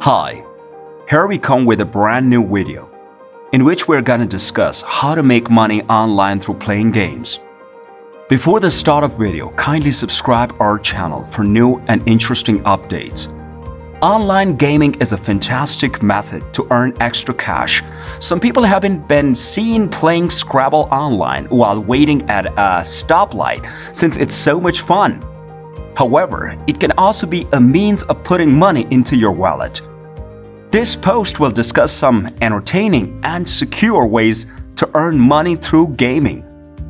Hi, here we come with a brand new video in which we're gonna discuss how to make money online through playing games. Before the start of video, kindly subscribe our channel for new and interesting updates. Online gaming is a fantastic method to earn extra cash. Some people haven't been seen playing Scrabble online while waiting at a stoplight since it's so much fun. However, it can also be a means of putting money into your wallet. This post will discuss some entertaining and secure ways to earn money through gaming.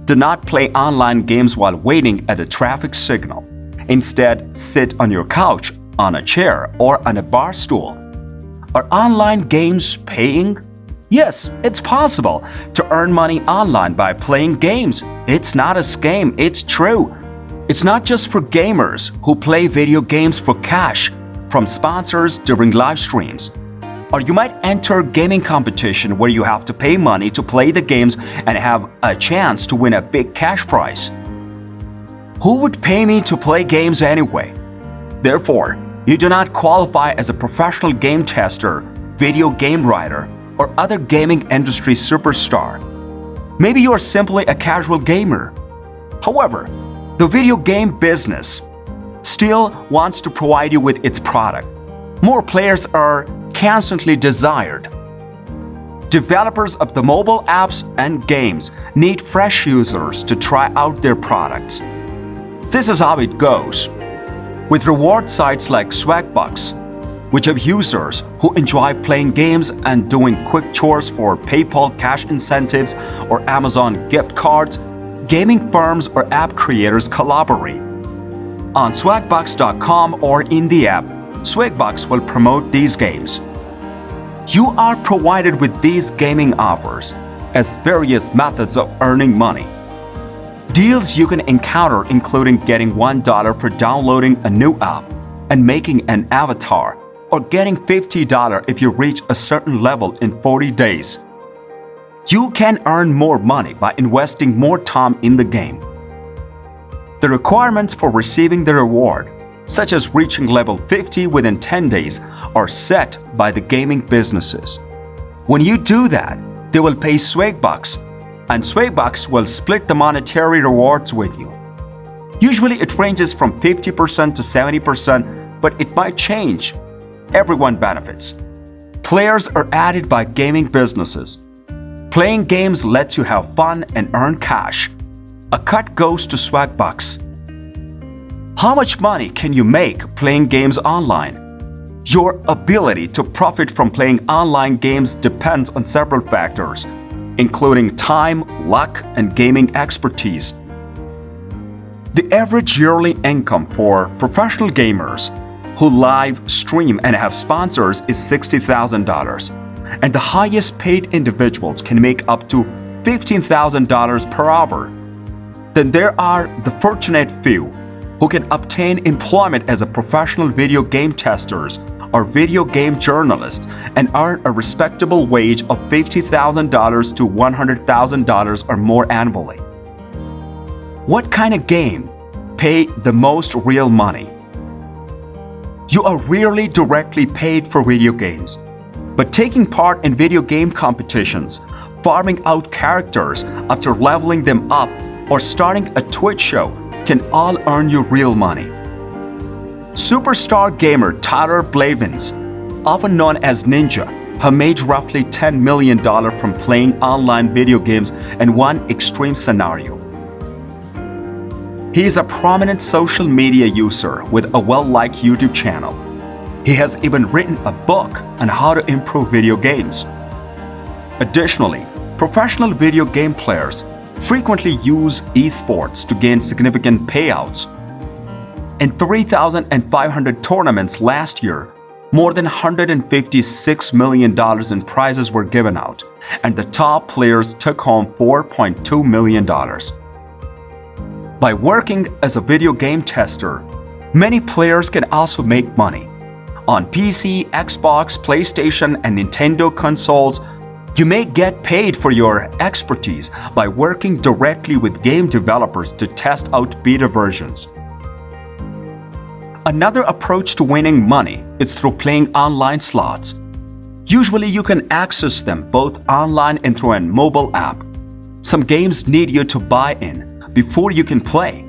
Do not play online games while waiting at a traffic signal. Instead, sit on your couch, on a chair, or on a bar stool. Are online games paying? Yes, it's possible to earn money online by playing games. It's not a scam, it's true. It's not just for gamers who play video games for cash from sponsors during live streams. Or you might enter a gaming competition where you have to pay money to play the games and have a chance to win a big cash prize. Who would pay me to play games anyway? Therefore, you do not qualify as a professional game tester, video game writer, or other gaming industry superstar. Maybe you are simply a casual gamer. However, the video game business still wants to provide you with its product. More players are constantly desired. Developers of the mobile apps and games need fresh users to try out their products. This is how it goes. With reward sites like Swagbucks, which have users who enjoy playing games and doing quick chores for PayPal cash incentives or Amazon gift cards, gaming firms or app creators collaborate. On swagbucks.com or in the app, Swagbucks will promote these games. You are provided with these gaming offers as various methods of earning money. Deals you can encounter including getting $1 for downloading a new app and making an avatar, or getting $50 if you reach a certain level in 40 days. You can earn more money by investing more time in the game. The requirements for receiving the reward, such as reaching level 50 within 10 days, are set by the gaming businesses. When you do that, they will pay Swagbucks, and Swagbucks will split the monetary rewards with you. Usually it ranges from 50% to 70%, but it might change. Everyone benefits. Players are added by gaming businesses. Playing games lets you have fun and earn cash. A cut goes to Swagbucks. How much money can you make playing games online? Your ability to profit from playing online games depends on several factors, including time, luck, and gaming expertise. The average yearly income for professional gamers who live stream and have sponsors is $60,000, and the highest paid individuals can make up to $15,000 per hour. Then there are the fortunate few who can obtain employment as a professional video game testers or video game journalists and earn a respectable wage of $50,000 to $100,000 or more annually. What kind of game pay the most real money? You are rarely directly paid for video games, but taking part in video game competitions, farming out characters after leveling them up, or starting a Twitch show can all earn you real money. Superstar gamer Tyler Blavins, often known as Ninja, has made roughly $10 million from playing online video games in one extreme scenario. He is a prominent social media user with a well-liked YouTube channel. He has even written a book on how to improve video games. Additionally, professional video game players frequently use esports to gain significant payouts. In 3,500 tournaments last year, more than $156 million in prizes were given out, and the top players took home $4.2 million. By working as a video game tester, many players can also make money. On PC, Xbox, PlayStation, and Nintendo consoles, you may get paid for your expertise by working directly with game developers to test out beta versions. Another approach to winning money is through playing online slots. Usually you can access them both online and through a mobile app. Some games need you to buy in before you can play,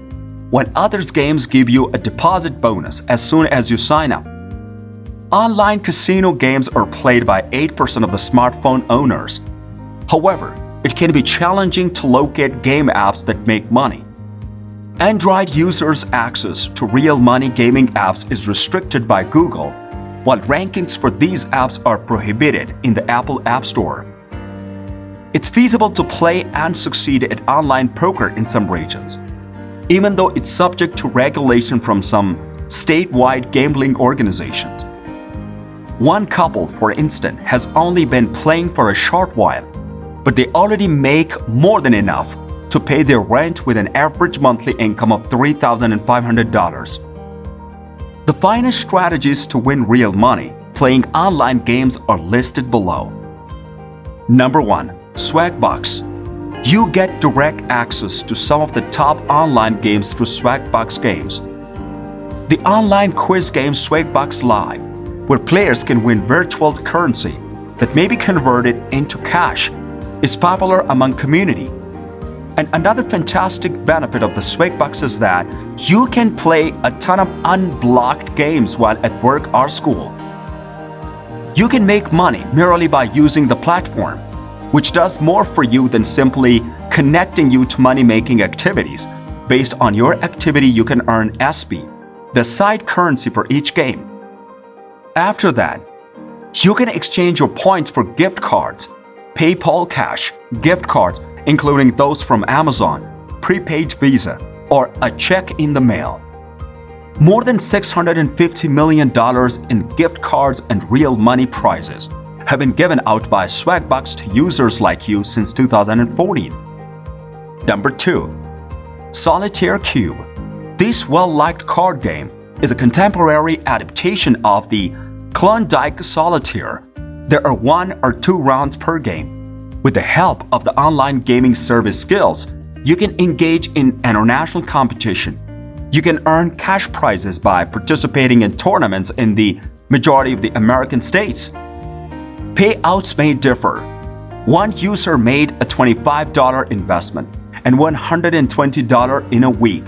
while others games give you a deposit bonus as soon as you sign up. Online casino games are played by 8% of the smartphone owners. However, it can be challenging to locate game apps that make money. Android users' access to real money gaming apps is restricted by Google, while rankings for these apps are prohibited in the Apple App Store. It's feasible to play and succeed at online poker in some regions, even though it's subject to regulation from some statewide gambling organizations. One couple, for instance, has only been playing for a short while, but they already make more than enough to pay their rent with an average monthly income of $3,500. The finest strategies to win real money playing online games are listed below. Number 1. Swagbucks. You get direct access to some of the top online games through Swagbucks games. The online quiz game Swagbucks Live, where players can win virtual currency that may be converted into cash, is popular among community. And another fantastic benefit of the Swagbucks is that you can play a ton of unblocked games while at work or school. You can make money merely by using the platform, which does more for you than simply connecting you to money-making activities. Based on your activity, you can earn SP, the side currency for each game. After that, you can exchange your points for gift cards, PayPal cash, gift cards, including those from Amazon, prepaid Visa, or a check in the mail. More than $650 million in gift cards and real money prizes have been given out by Swagbucks to users like you since 2014. Number 2. Solitaire Cube. This well-liked card game is a contemporary adaptation of the Klondike Solitaire. There are 1 or 2 rounds per game. With the help of the online gaming service skills, you can engage in international competition. You can earn cash prizes by participating in tournaments in the majority of the American states. Payouts may differ. One user made a $25 investment and $120 in a week.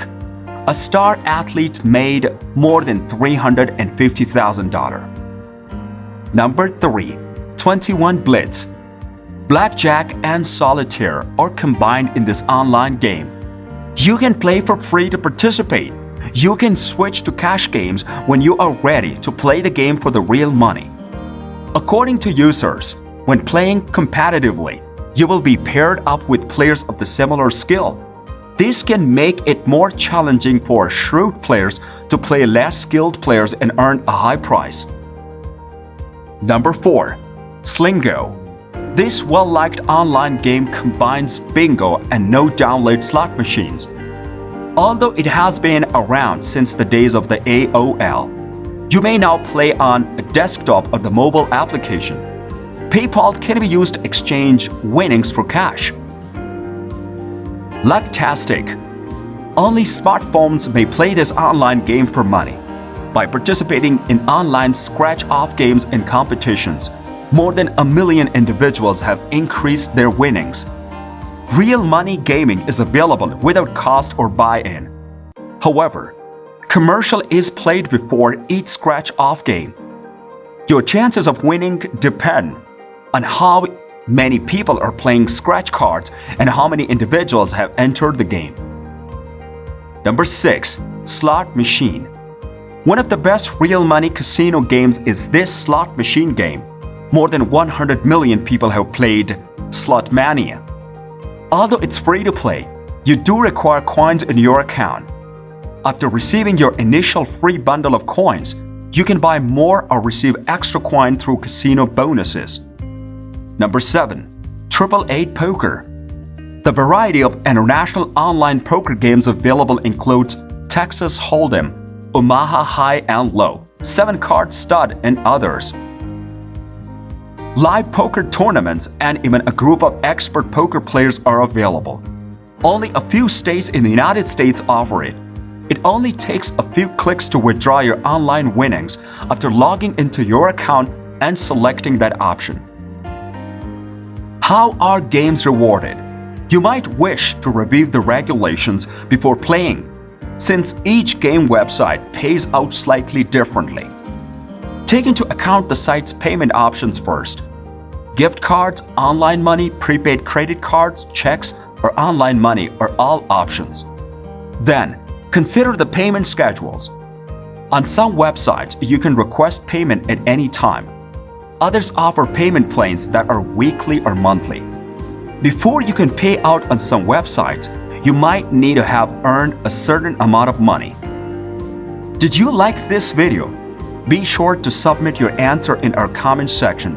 A star athlete made more than $350,000. Number 3. 21 Blitz. Blackjack and Solitaire are combined in this online game. You can play for free to participate. You can switch to cash games when you are ready to play the game for the real money. According to users, when playing competitively, you will be paired up with players of the similar skill. This can make it more challenging for shrewd players to play less skilled players and earn a high prize. Number 4. Slingo. This well-liked online game combines bingo and no-download slot machines. Although it has been around since the days of the AOL, you may now play on a desktop or the mobile application. PayPal can be used to exchange winnings for cash. Lucktastic. Only smartphones may play this online game for money. By participating in online scratch-off games and competitions, more than 1 million individuals have increased their winnings. Real money gaming is available without cost or buy-in. However, commercial is played before each scratch-off game. Your chances of winning depend on how many people are playing scratch cards and how many individuals have entered the game. Number 6. Slot Machine. One of the best real money casino games is this slot machine game. More than 100 million people have played Slot Mania. Although it's free to play, you do require coins in your account. After receiving your initial free bundle of coins, you can buy more or receive extra coin through casino bonuses. Number 7. 888 Poker. The variety of international online poker games available includes Texas Hold'em, Omaha High and Low, 7-Card Stud, and others. Live poker tournaments and even a group of expert poker players are available. Only a few states in the United States offer it. It only takes a few clicks to withdraw your online winnings after logging into your account and selecting that option. How are games rewarded? You might wish to review the regulations before playing, since each game website pays out slightly differently. Take into account the site's payment options first. Gift cards, online money, prepaid credit cards, checks, or online money are all options. Then, consider the payment schedules. On some websites, you can request payment at any time. Others offer payment plans that are weekly or monthly. Before you can pay out on some websites, you might need to have earned a certain amount of money. Did you like this video? Be sure to submit your answer in our comment section.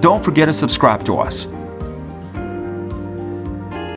Don't forget to subscribe to us.